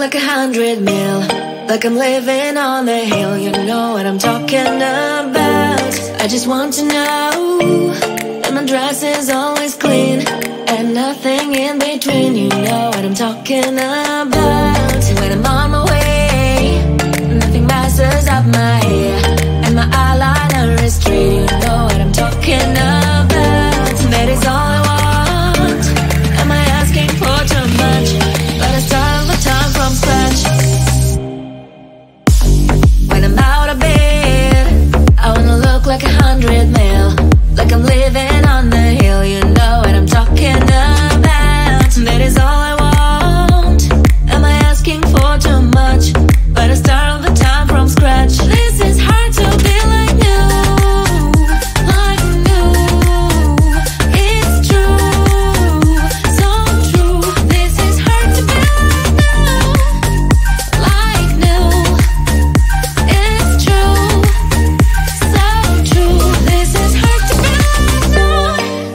like 100 mil, like I'm living on the hill. You know what I'm talking about. I just want to know that my dress is always clean and nothing in between. You know what I'm talking about. When I'm on my way, nothing messes up my hair, and my eyeliner is straight. You know what I'm talking about. That is all I want. Am I asking for too much? But I start all the time from scratch. When I'm out of bed, I wanna look like 100 mil, like I'm living on the hill. You know what I'm talking about. That is all I want. Am I asking for too much? But I start all the time from scratch. This is hard to be like new, like new. It's true, so true. This is hard to be like new, it's true, so true. This is hard to be like new.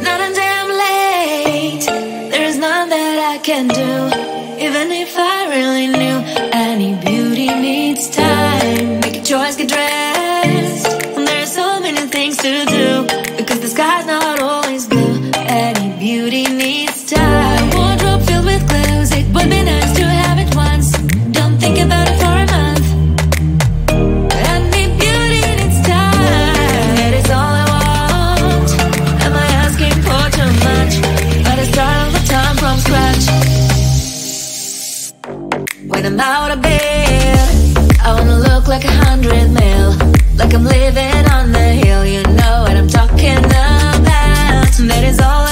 Not until I'm late, there is none that I can do. Even if I really knew, any beauty needs time. Make a choice, get dressed, and there are so many things to do, because the sky's not always blue. Any beauty needs time. A wardrobe filled with clothes, it would be nice to have it once. Don't think about it for a month. Any beauty needs time. That is all I want. Am I asking for too much? But I start all the time from scratch. When I'm out of bed, I wanna like 100 mil, like I'm living on the hill. You know what I'm talking about. That is all